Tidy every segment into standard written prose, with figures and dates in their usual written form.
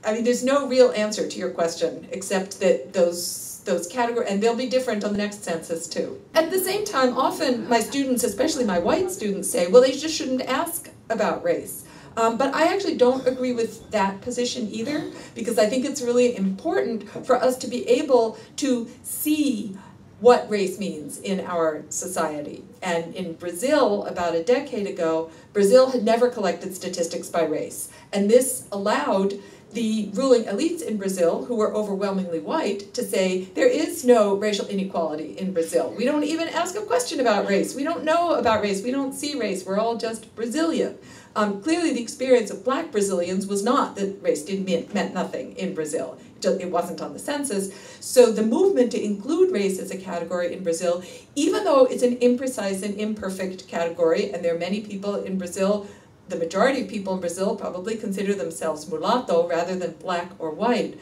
I mean, there's no real answer to your question, except that those categories, and they'll be different on the next census too. At the same time, often my students, especially my white students, say, well, they just shouldn't ask about race. But I actually don't agree with that position either, because I think it's really important for us to be able to see what race means in our society. And in Brazil, about a decade ago, Brazil had never collected statistics by race. And this allowed the ruling elites in Brazil, who were overwhelmingly white, to say there is no racial inequality in Brazil. We don't even ask a question about race. We don't know about race. We don't see race. We're all just Brazilian. Clearly the experience of black Brazilians was not that race meant nothing in Brazil. It wasn't on the census. So the movement to include race as a category in Brazil, even though it's an imprecise and imperfect category, and there are many people in Brazil, the majority of people in Brazil probably consider themselves mulatto rather than black or white.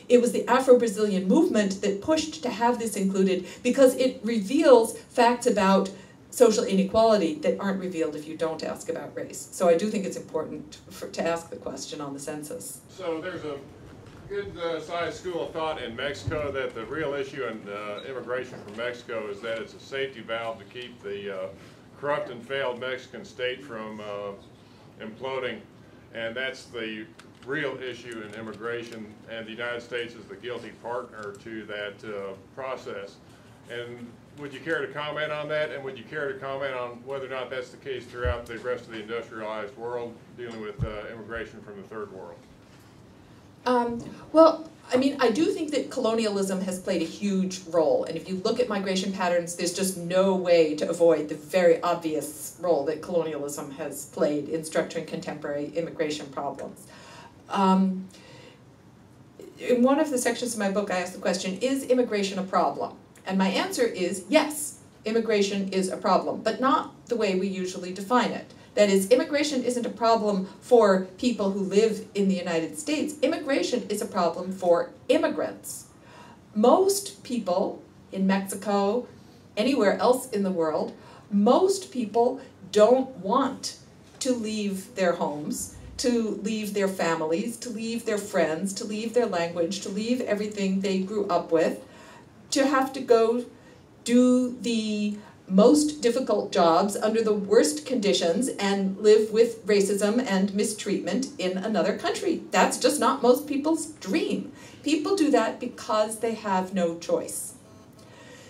It was the Afro-Brazilian movement that pushed to have this included because it reveals facts about social inequality that aren't revealed if you don't ask about race. So I do think it's important to ask the question on the census. So there's a good sized school of thought in Mexico that the real issue in immigration from Mexico is that it's a safety valve to keep the corrupt and failed Mexican state from imploding, and that's the real issue in immigration, and the United States is the guilty partner to that process. And would you care to comment on that, and would you care to comment on whether or not that's the case throughout the rest of the industrialized world dealing with immigration from the third world? Well, I mean, I do think that colonialism has played a huge role, and if you look at migration patterns, there's just no way to avoid the very obvious role that colonialism has played in structuring contemporary immigration problems. In one of the sections of my book, I asked the question, is immigration a problem? And my answer is yes, immigration is a problem, but not the way we usually define it. That is, immigration isn't a problem for people who live in the United States. Immigration is a problem for immigrants. Most people in Mexico, anywhere else in the world, most people don't want to leave their homes, to leave their families, to leave their friends, to leave their language, to leave everything they grew up with, to have to go do the most difficult jobs under the worst conditions and live with racism and mistreatment in another country. That's just not most people's dream. People do that because they have no choice.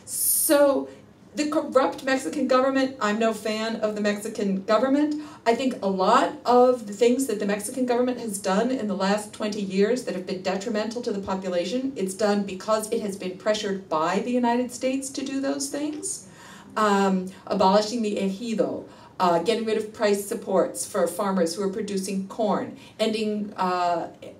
So the corrupt Mexican government, I'm no fan of the Mexican government. I think a lot of the things that the Mexican government has done in the last 20 years that have been detrimental to the population, it's done because it has been pressured by the United States to do those things. Abolishing the ejido, getting rid of price supports for farmers who are producing corn, ending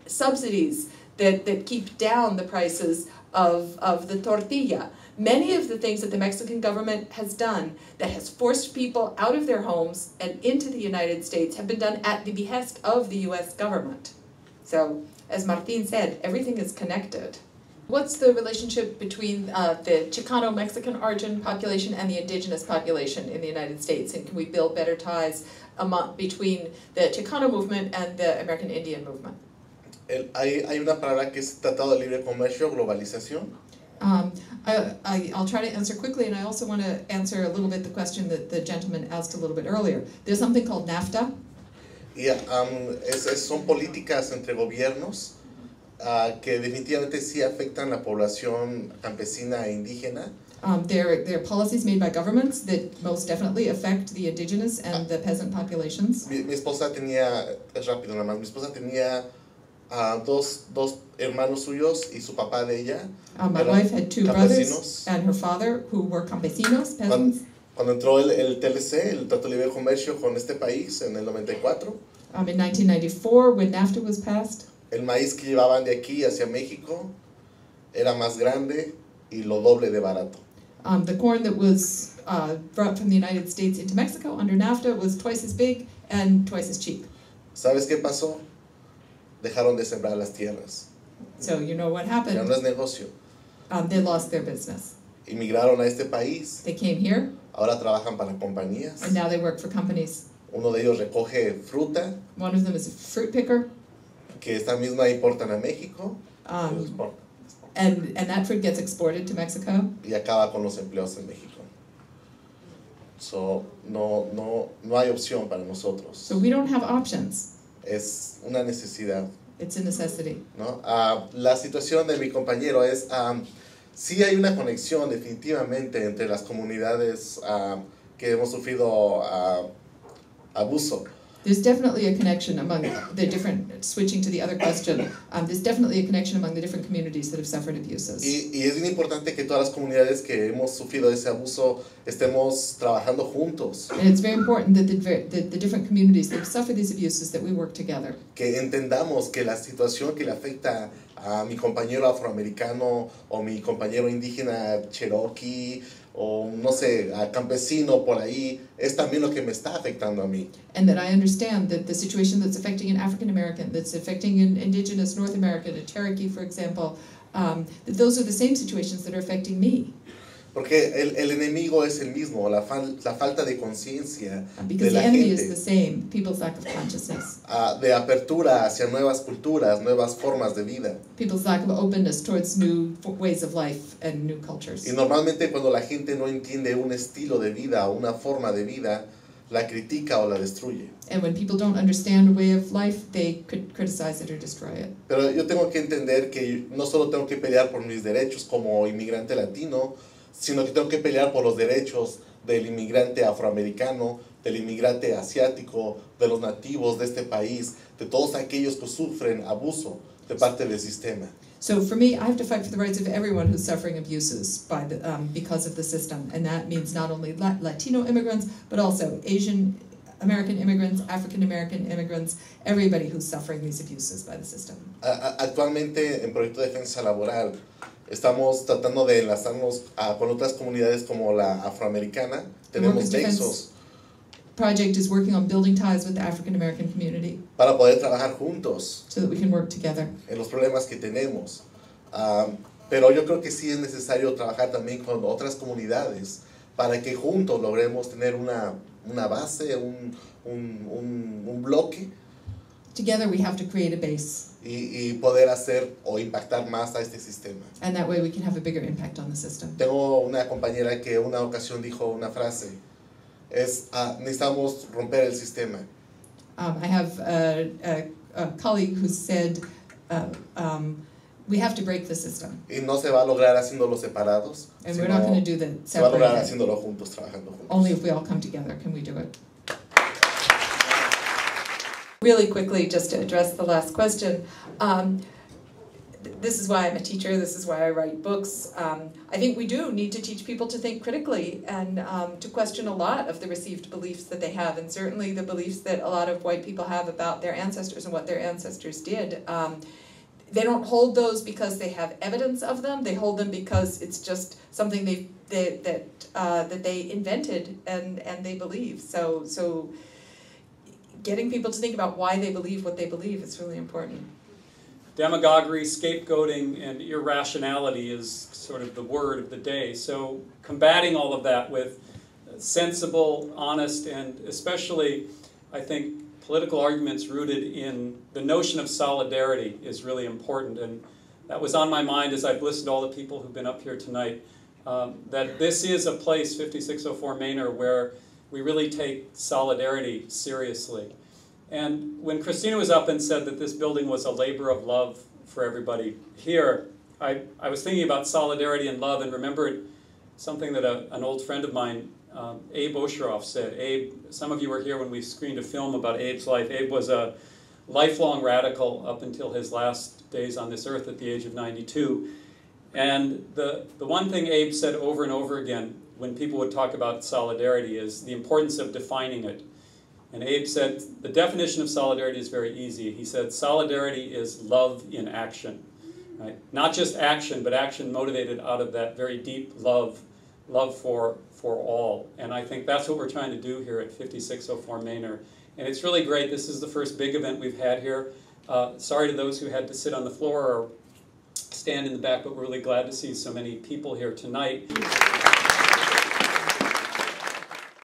subsidies that keep down the prices of the tortilla. Many of the things that the Mexican government has done that has forced people out of their homes and into the United States have been done at the behest of the US government. So, as Martin said, everything is connected. What's the relationship between the Chicano-Mexican origin population and the indigenous population in the United States? And can we build better ties between the Chicano movement and the American Indian movement? Hay una palabra que es Tratado de Libre Comercio, globalización. I'll try to answer quickly, and I also want to answer a little bit the question that the gentleman asked a little bit earlier. There's something called NAFTA. Yeah, son políticas entre gobiernos que definitivamente sí afectan la población campesina e indígena. They're policies made by governments that most definitely affect the indigenous and the peasant populations. Mi esposa tenía, es rápido nada más, mi esposa tenía dos hermanos suyos y su papá de ella. My wife had two brothers and her father who were campesinos, peasants. Cuando entró el TLC, el Tratado de Libre Comercio con este país en el 94. In 1994, when NAFTA was passed. El maíz que llevaban de aquí hacia México era más grande y lo doble de barato. The corn that was brought from the United States into Mexico under NAFTA was twice as big and twice as cheap. ¿Sabes qué pasó? Dejaron de sembrar las tierras. So you know what happened? Ya no es negocio. They lost their business. Inmigraron a este país. They came here. Ahora trabajan para compañías. And now they work for companies. Uno de ellos recoge fruta. One of them is a fruit picker. que esta misma importan a México and that fruit gets exported to Mexico. Y acaba con los empleos en México. So, no hay opción para nosotros. So we don't have options. Es una necesidad. It's a necessity. ¿No? La situación de mi compañero es, sí hay una conexión definitivamente entre las comunidades que hemos sufrido abuso. There's definitely a connection among the different, switching to the other question, there's definitely a connection among the different communities that have suffered abuses. Y es bien importante que todas las comunidades que hemos sufrido ese abuso estemos trabajando juntos. And it's very important that the different communities that have suffered these abuses, that we work together. Que entendamos que la situación que le afecta a mi compañero afroamericano o mi compañero indígena cherokee o no sé, a campesino por ahí, es también lo que me está afectando a mí. And that I understand that the situation that's affecting an African American, that's affecting an indigenous North American, a Cherokee, for example, that those are the same situations that are affecting me. Porque el enemigo es el mismo, la falta de conciencia de Because la the enemy gente, is the same, people's lack of consciousness. De apertura hacia nuevas culturas, nuevas formas de vida. People's lack of openness towards new ways of life and new cultures. Y normalmente cuando la gente no entiende un estilo de vida o una forma de vida, la critica o la destruye. And when people don't understand a way of life, they could criticize it or destroy it. Pero yo tengo que entender que no solo tengo que pelear por mis derechos como inmigrante latino, sino que tengo que pelear por los derechos del inmigrante afroamericano, del inmigrante asiático, de los nativos de este país, de todos aquellos que sufren abuso de parte del sistema. So for me, I have to fight for the rights of everyone who's suffering abuses by because of the system, and that means not only Latino immigrants, but also Asian American immigrants, African American immigrants, everybody who's suffering these abuses by the system. Actualmente en Proyecto de Defensa Laboral estamos tratando de enlazarnos con otras comunidades como la afroamericana. Tenemos nexos Project is working on building ties with the African American community para poder trabajar juntos so that we can work together. En los problemas que tenemos. Pero yo creo que sí es necesario trabajar también con otras comunidades para que juntos logremos tener una base, un bloque. Together we have to create a base. Y poder hacer o impactar más a este sistema. And that way we can have a bigger impact on the system. Tengo una compañera que una ocasión dijo una frase, necesitamos romper el sistema. I have a colleague who said, we have to break the system. Y no se va a lograr haciéndolo separados, And we're not going to do that se va a lograr separately. haciéndolo juntos, trabajando juntos. Only if we all come together can we do it. Really quickly, just to address the last question, this is why I'm a teacher, this is why I write books. I think we do need to teach people to think critically and to question a lot of the received beliefs that they have, and certainly the beliefs that a lot of white people have about their ancestors and what their ancestors did. They don't hold those because they have evidence of them, they hold them because it's just something that they invented and they believe. So getting people to think about why they believe what they believe is really important. Demagoguery, scapegoating, and irrationality is sort of the word of the day. So combating all of that with sensible, honest, and especially, I think, political arguments rooted in the notion of solidarity is really important. And that was on my mind as I've listened to all the people who've been up here tonight, that this is a place, 5604 Manor, where we really take solidarity seriously. And when Christina was up and said that this building was a labor of love for everybody here, I was thinking about solidarity and love and remembered something that an old friend of mine, Abe Osheroff, said. Abe, some of you were here when we screened a film about Abe's life. Abe was a lifelong radical up until his last days on this earth at the age of 92. And the one thing Abe said over and over again when people would talk about solidarity is the importance of defining it. And Abe said, the definition of solidarity is very easy. He said, solidarity is love in action. Right? Not just action, but action motivated out of that very deep love for all. And I think that's what we're trying to do here at 5604 Manor. And it's really great. This is the first big event we've had here. Sorry to those who had to sit on the floor or stand in the back, but we're really glad to see so many people here tonight.